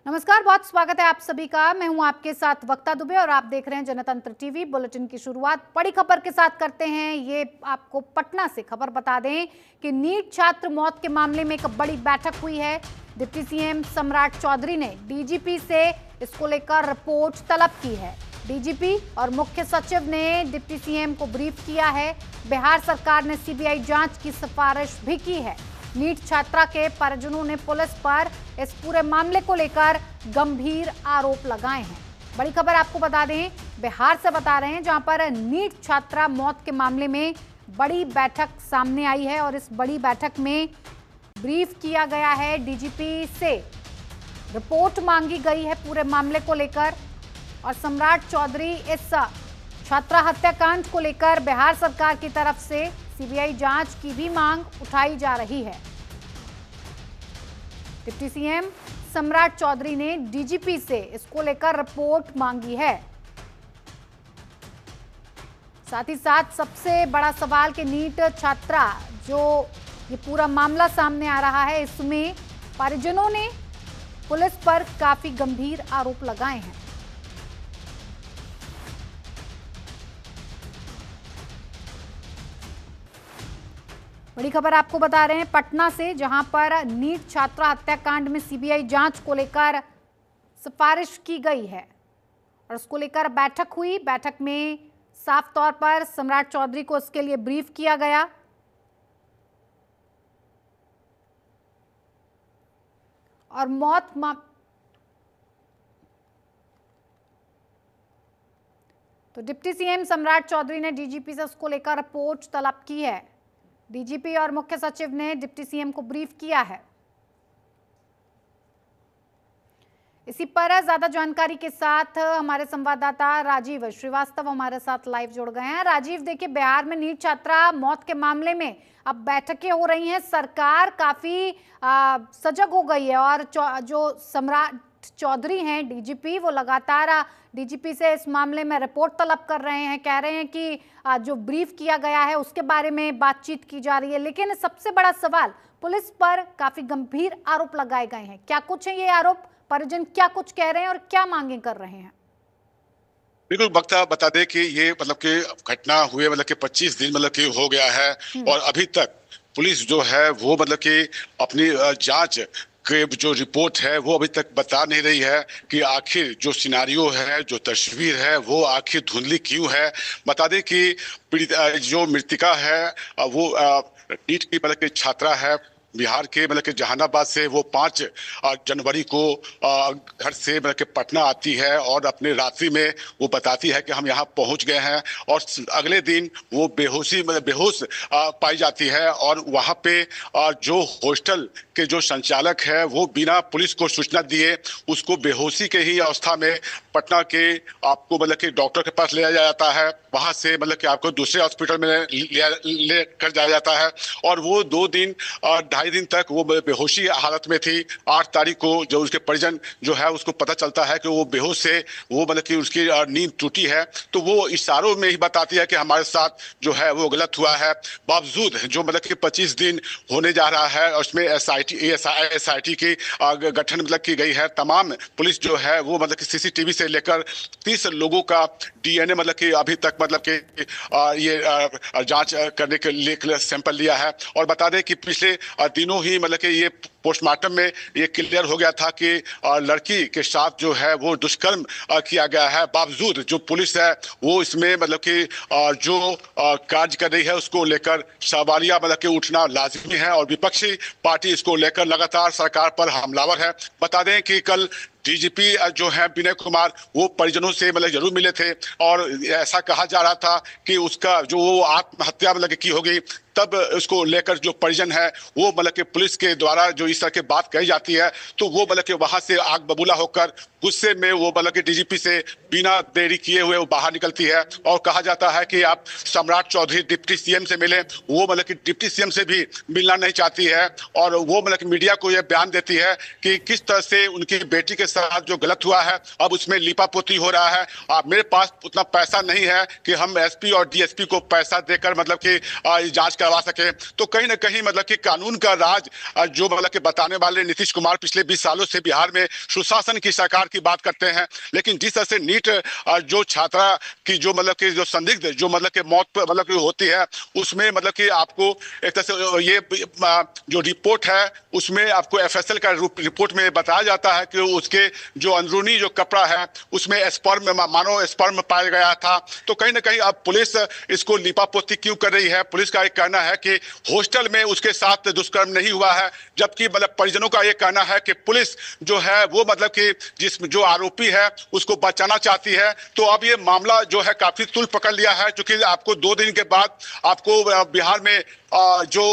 नमस्कार, बहुत स्वागत है आप सभी का। मैं हूं आपके साथ वक्ता दुबे और आप देख रहे हैं जनतंत्र टीवी। बुलेटिन की शुरुआत बड़ी खबर के साथ करते हैं। ये आपको पटना से खबर बता दें कि नीट छात्र मौत के मामले में एक बड़ी बैठक हुई है। डिप्टी सीएम सम्राट चौधरी ने डीजीपी से इसको लेकर रिपोर्ट तलब की है। डीजीपी और मुख्य सचिव ने डिप्टी सीएम को ब्रीफ किया है। बिहार सरकार ने सीबीआई जांच की सिफारिश भी की है। नीट छात्रा के परिजनों ने पुलिस पर इस पूरे मामले को लेकर गंभीर आरोप लगाए हैं। बड़ी खबर आपको बता दें, बिहार से बता रहे हैं, जहां पर नीट छात्रा मौत के मामले में बड़ी बैठक सामने आई है और इस बड़ी बैठक में ब्रीफ किया गया है। डीजीपी से रिपोर्ट मांगी गई है पूरे मामले को लेकर और सम्राट चौधरी इस छात्रा हत्याकांड को लेकर बिहार सरकार की तरफ से सीबीआई जांच की भी मांग उठाई जा रही है। डिप्टी सीएम सम्राट चौधरी ने डीजीपी से इसको लेकर रिपोर्ट मांगी है। साथ ही साथ सबसे बड़ा सवाल कि नीट छात्रा जो ये पूरा मामला सामने आ रहा है, इसमें परिजनों ने पुलिस पर काफी गंभीर आरोप लगाए हैं। बड़ी खबर आपको बता रहे हैं पटना से, जहां पर नीट छात्रा हत्याकांड में सीबीआई जांच को लेकर सिफारिश की गई है और उसको लेकर बैठक हुई। बैठक में साफ तौर पर सम्राट चौधरी को इसके लिए ब्रीफ किया गया और तो डिप्टी सीएम सम्राट चौधरी ने डीजीपी से उसको लेकर रिपोर्ट तलब की है। डीजीपी और मुख्य सचिव ने डिप्टी सीएम को ब्रीफ किया है। इसी पर ज्यादा जानकारी के साथ हमारे संवाददाता राजीव श्रीवास्तव हमारे साथ लाइव जुड़ गए हैं। राजीव, देखिए, बिहार में नीट छात्रा मौत के मामले में अब बैठकें हो रही हैं। सरकार काफी सजग हो गई है और जो सम्राट चौधरी हैं डीजीपी, वो लगातार डीजीपी से इस मामले में रिपोर्ट तलब कर रहे हैं। कह रहे हैं कि जो ब्रीफ किया गया है उसके बारे में बातचीत की जा रही है। लेकिन सबसे बड़ा सवाल, पुलिस पर काफी गंभीर आरोप लगाए गए हैं। क्या कुछ है ये आरोप, परिजन क्या कुछ कह रहे हैं और क्या मांगे कर रहे हैं? बिल्कुल, बता दे कि ये कि घटना हुए 25 दिन हो गया है और अभी तक पुलिस जो है वो कि अपनी जांच के जो रिपोर्ट है वो अभी तक बता नहीं रही है कि आखिर जो सिनारियो है, जो तस्वीर है, वो आखिर धुंधली क्यों है। बता दें कि जो मृतिका है वो नीट की की छात्रा है। बिहार के कि जहानाबाद से वो 5 जनवरी को घर से कि पटना आती है और अपने रात्रि में वो बताती है कि हम यहाँ पहुँच गए हैं और अगले दिन वो बेहोश पाई जाती है और वहाँ पे जो हॉस्टल के जो संचालक है वो बिना पुलिस को सूचना दिए उसको बेहोशी के ही अवस्था में पटना के आपको कि डॉक्टर के पास ले जाया जाता है। वहाँ से कि आपको दूसरे हॉस्पिटल में ले कर जाया जाता है और वो 2 दिन 2.5 दिन तक वो बेहोशी हालत में थी। 8 तारीख को जो उसके परिजन जो है उसको पता चलता है कि वो बेहोश से वो कि उसकी नींद टूटी है, तो वो इशारों में ही बताती है कि हमारे साथ जो है वो गलत हुआ है। बावजूद जो कि 25 दिन होने जा रहा है और उसमें एसआईटी की गठन की गई है। तमाम पुलिस जो है वो कि सीसीटीवी से लेकर 30 लोगों का डीएनए कि अभी तक कि ये जांच करने के लिए सैंपल लिया है और बता दें कि पिछले दिनों ही कि ये पोस्टमार्टम में ये क्लियर हो गया था कि लड़की के साथ जो है वो दुष्कर्म किया गया है। बावजूद जो पुलिस है वो इसमें कि जो कार्य कर रही है उसको लेकर सवालिया कि उठना लाजिमी है और विपक्षी पार्टी इसको लेकर लगातार सरकार पर हमलावर है। बता दें कि कल डीजीपी जो है विनय कुमार वो परिजनों से जरूर मिले थे और ऐसा कहा जा रहा था कि उसका जो वो आत्महत्या की होगी, तब उसको लेकर जो परिजन है वो कि पुलिस के द्वारा जो इस तरह की बात कही जाती है तो वो कि वहां से आग बबूला होकर गुस्से में वो कि डीजीपी से बिना देरी किए हुए वो बाहर निकलती है और कहा जाता है कि आप सम्राट चौधरी डिप्टी सीएम से मिले। वो कि डिप्टी सीएम से भी मिलना नहीं चाहती है और वो मीडिया को यह बयान देती है कि किस तरह से उनकी बेटी के साथ जो गलत हुआ है अब उसमें लीपापोती हो रहा है। मेरे पास उतना पैसा नहीं है कि हम एसपी और डीएसपी को पैसा देकर मतलब कि जांच करवा सके। तो कहीं ना कहीं मतलब कि कानून का राज जो मतलब कि बताने वाले नीतीश कुमार पिछले 20 सालों से बिहार में सुशासन की सरकार की बात करते हैं, लेकिन जिस तरह से नीट जो छात्रा की जो मतलब कि जो संदिग्ध जो मतलब कि मौत मतलब कि होती है उसमें मतलब कि आपको एक तरह से ये जो रिपोर्ट है उसमें आपको एफएसएल का रिपोर्ट में बताया जाता है कि उसके जो अंदरूनी जो कपड़ा है उसमें स्पर्म मानव स्पर्म पाया गया था। तो कहीं ना कहीं अब पुलिस इसको लिपापोती क्यों कर रही है? पुलिस का एक कहना है कि हॉस्टल में उसके साथ दुष्कर्म नहीं हुआ है, जबकि मतलब परिजनों का ये कहना है कि पुलिस जो है वो मतलब कि जो आरोपी है उसको बचाना चाहती है। तो अब ये मामला जो है काफी तूल पकड़ लिया है, क्योंकि आपको 2 दिन के बाद आपको बिहार में जो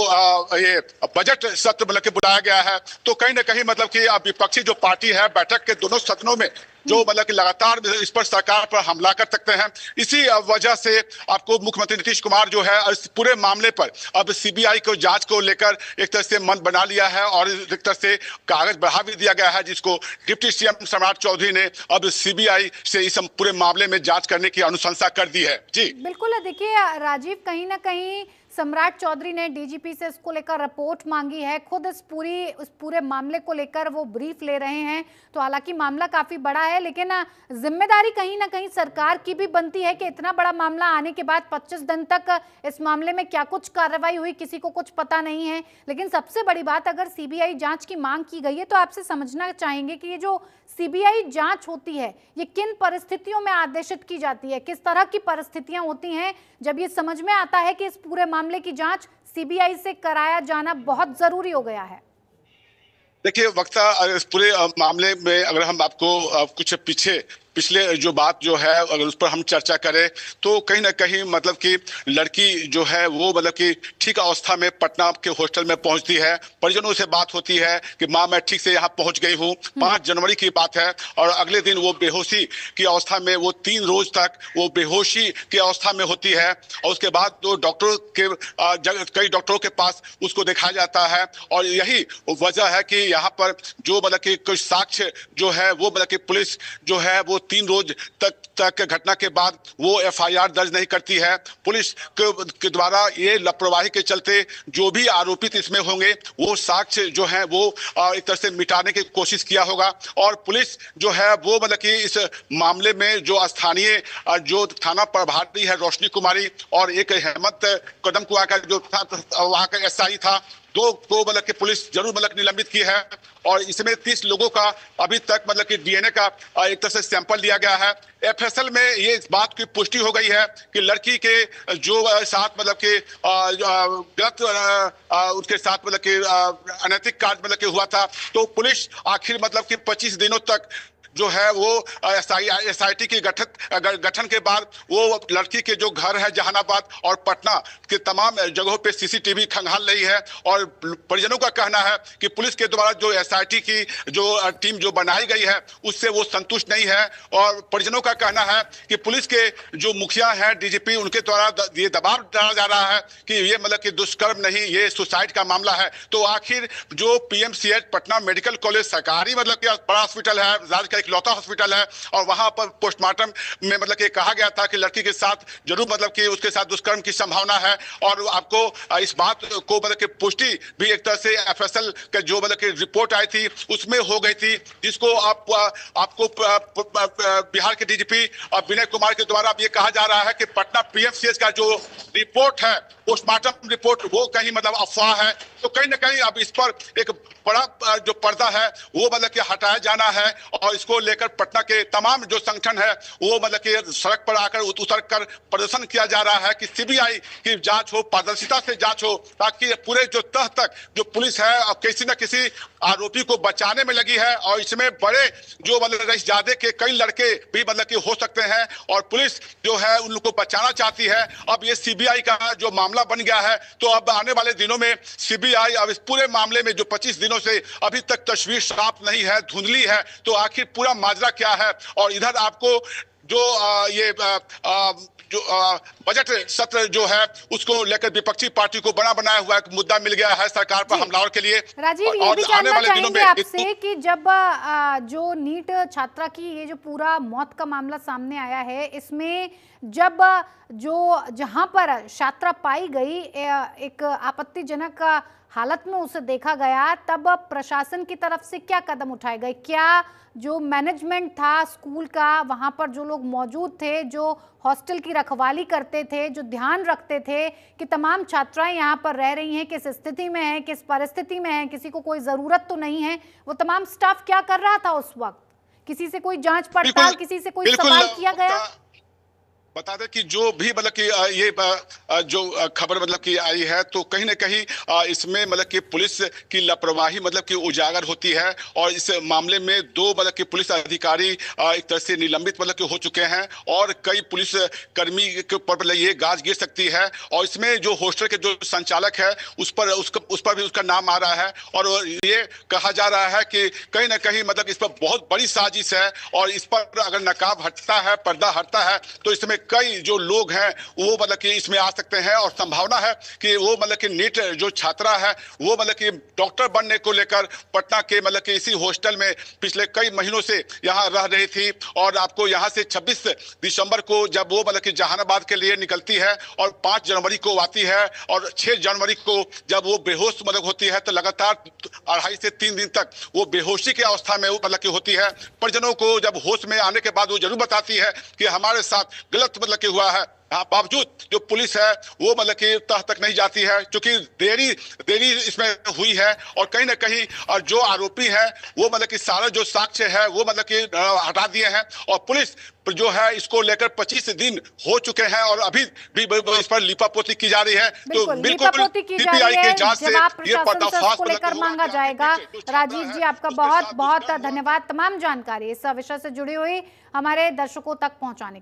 ये बजट सत्र मतलब कि बुलाया गया है। तो कहीं ना कहीं मतलब कि विपक्षी जो पार्टी है बैठक के दोनों सदनों में जो मतलब कि लगातार इस पर सरकार पर हमला कर सकते हैं। इसी वजह से आपको मुख्यमंत्री नीतीश कुमार जो है इस पूरे मामले पर अब सीबीआई को जांच को लेकर एक तरह से मन बना लिया है और एक तरह से कागज बढ़ा भी दिया गया है, जिसको डिप्टी सीएम सम्राट चौधरी ने अब सीबीआई से इस पूरे मामले में जांच करने की अनुशंसा कर दी है। जी बिल्कुल। देखिए राजीव, कहीं ना कहीं सम्राट चौधरी ने डीजीपी से इसको लेकर रिपोर्ट मांगी है, खुद इस पूरे मामले को लेकर वो ब्रीफ ले रहे हैं। तो हालांकि मामला काफी बड़ा है, लेकिन जिम्मेदारी कहीं ना कहीं सरकार की भी बनती है कि इतना बड़ा मामला आने के बाद 25 दिन तक इस मामले में क्या कुछ कार्रवाई हुई किसी को कुछ पता नहीं है। लेकिन सबसे बड़ी बात, अगर सीबीआई जांच की मांग की गई है तो आपसे समझना चाहेंगे कि ये जो सीबीआई जांच होती है ये किन परिस्थितियों में आदेशित की जाती है, किस तरह की परिस्थितियां होती हैं जब ये समझ में आता है कि इस पूरे मामले की जांच सीबीआई से कराया जाना बहुत जरूरी हो गया है? देखिए वक्ता, इस पूरे मामले में अगर हम आपको कुछ पिछले जो बात जो है अगर उस पर हम चर्चा करें तो कहीं ना कहीं मतलब कि लड़की जो है वो मतलब कि ठीक अवस्था में पटना के हॉस्टल में पहुंचती है। परिजनों से बात होती है कि माँ मैं ठीक से यहाँ पहुंच गई हूँ। 5 जनवरी की बात है और अगले दिन वो बेहोशी की अवस्था में वो 3 रोज तक वो बेहोशी की अवस्था में होती है। और उसके बाद तो डॉक्टरों के कई डॉक्टरों के पास उसको दिखाया जाता है और यही वजह है कि यहाँ पर जो मतलब कि कुछ साक्ष्य जो है वो मतलब कि पुलिस जो है वो 3 रोज तक घटना के बाद वो एफआईआर दर्ज नहीं करती है। पुलिस के द्वारा ये लापरवाही के चलते जो भी आरोपित इसमें होंगे वो साक्ष्य जो है वो एक तरह से मिटाने की कोशिश किया होगा। और पुलिस जो है वो मतलब कि इस मामले में जो स्थानीय जो थाना प्रभारी है रोशनी कुमारी और एक हेमंत कदम कुआ का जो वहां का एसआई था, 2 को मतलब कि पुलिस जरूर मतलब निलंबित की है। और इसमें 30 लोगों का अभी तक मतलब कि डीएनए का एक तरह से सैंपल लिया गया है। एफएसएल में ये इस बात की पुष्टि हो गई है कि लड़की के जो साथ मतलब कि गलत उसके साथ मतलब कि अनैतिक कार्य मतलब कि हुआ था। तो पुलिस आखिर मतलब कि 25 दिनों तक जो है वो एसआईटी की गठन के बाद वो लड़की के जो घर है जहानाबाद और पटना के तमाम जगहों पे सीसीटीवी खंगाल रही है। और परिजनों का कहना है कि पुलिस के द्वारा जो एसआईटी की जो टीम जो बनाई गई है उससे वो संतुष्ट नहीं है। और परिजनों का कहना है कि पुलिस के जो मुखिया हैं डीजीपी, उनके द्वारा ये दबाव डाला जा रहा है कि ये मतलब कि दुष्कर्म नहीं, ये सुसाइड का मामला है। तो आखिर जो पीएमसीएच पटना मेडिकल कॉलेज सरकारी मतलब कि बड़ा हॉस्पिटल है, राज्य का इकलौता हॉस्पिटल है, और वहां पर पोस्टमार्टम में मतलब कि कहा गया था कि लड़की के साथ जरूर मतलब कि उसके साथ दुष्कर्म की संभावना है। और आपको इस बात को मतलब कि पुष्टि भी एक तरह से एफएसएल के जो मतलब कि रिपोर्ट आई थी उसमें हो गई थी, जिसको आपको बिहार के डीजीपी विनय कुमार के द्वारा अब ये कहा जा रहा है कि पटना पीएमसीएच का जो रिपोर्ट है पोस्टमार्टम रिपोर्ट वो कहीं मतलब अफवाह है। तो कहीं ना कहीं अब इस पर एक बड़ा जो पर्दा है वो मतलब कि हटाया जाना है और इसको लेकर पटना के तमाम जो संगठन है वो मतलब कि सड़क पर आकर उतर कर प्रदर्शन किया जा रहा है कि सीबीआई की जांच हो, पारदर्शिता से जांच हो, ताकि पूरे जो तह तक जो पुलिस है और किसी न किसी आरोपी को बचाने में लगी है। और इसमें बड़े जो मतलब रईसजादे के कई लड़के भी मतलब कि हो सकते हैं और पुलिस जो है उन लोग को बचाना चाहती है। अब ये सीबीआई का जो मामला बन गया है तो अब आने वाले दिनों में सीबीआई अब इस पूरे मामले में जो 25 दिनों से अभी तक तस्वीर साफ नहीं है, धुंधली है, तो आखिर पूरा माजरा क्या है। और इधर आपको जो ये जो बजट सत्र जो है उसको लेकर विपक्षी पार्टी को बड़ा बनाया हुआ एक मुद्दा मिल गया है सरकार पर हमलावर के लिए। राजीव, ये भी जानना चाहेंगे आपसे कि जब जो नीट छात्रा की ये जो पूरा मौत का मामला सामने आया है, इसमें जब जो जहां पर छात्रा पाई गई एक आपत्तिजनक हालत में उसे देखा गया, तब प्रशासन की तरफ से क्या कदम उठाए गए? क्या जो मैनेजमेंट था स्कूल का, वहां पर जो लोग मौजूद थे, जो हॉस्टल की रखवाली करते थे, जो ध्यान रखते थे कि तमाम छात्राएं यहां पर रह रही हैं, किस स्थिति में हैं, किस परिस्थिति में हैं, किसी को कोई जरूरत तो नहीं है, वो तमाम स्टाफ क्या कर रहा था उस वक्त? किसी से कोई जांच पड़ताल, किसी से कोई सवाल किया गया? बता दें कि जो भी मतलब कि ये जो खबर मतलब कि आई है, तो कहीं ना कहीं इसमें मतलब कि पुलिस की लापरवाही मतलब कि उजागर होती है। और इस मामले में 2 मतलब कि पुलिस अधिकारी एक तरह से निलंबित मतलब कि हो चुके हैं और कई पुलिस कर्मी के ऊपर ये गाज गिर सकती है। और इसमें जो हॉस्टल के जो संचालक है उस पर भी उसका नाम आ रहा है। और ये कहा जा रहा है कि कहीं ना कहीं मतलब इस पर बहुत बड़ी साजिश है और इस पर अगर नकाब हटता है, पर्दा हटता है, तो इसमें कई जो लोग हैं वो मतलब कि इसमें आ सकते हैं। और संभावना है कि वो मतलब कि नीट जो छात्रा है वो मतलब कि डॉक्टर बनने को लेकर पटना के मतलब कि इसी हॉस्टल में पिछले कई महीनों से यहाँ रह रही थी। और आपको यहाँ से 26 दिसंबर को जब वो मतलब कि जहानाबाद के लिए निकलती है और 5 जनवरी को आती है और 6 जनवरी को जब वो बेहोश मतलब होती है, तो लगातार 2.5 से 3 दिन तक वो बेहोशी की अवस्था में वो मतलब कि होती है। परिजनों को जब होश में आने के बाद वो जरूर बताती है कि हमारे साथ गलत मतलब कि हुआ है। बावजूद जो पुलिस है वो मतलब कि तह तक नहीं जाती है, क्योंकि देरी इसमें हुई है। और कहीं ना कहीं और जो आरोपी है वो मतलब कि सारा जो साक्ष्य है वो मतलब कि हटा दिए हैं। और पुलिस जो है इसको लेकर 25 दिन हो चुके हैं और अभी भी इस पर लीपापोती की जा रही है। तो बिल्कुल सीबीआई की जांच से ये पर्दाफाश को लेकर मांगा जाएगा। राजीव जी, आपका बहुत बहुत धन्यवाद तमाम जानकारी इस विषय से जुड़ी हुई हमारे दर्शकों तक पहुंचाने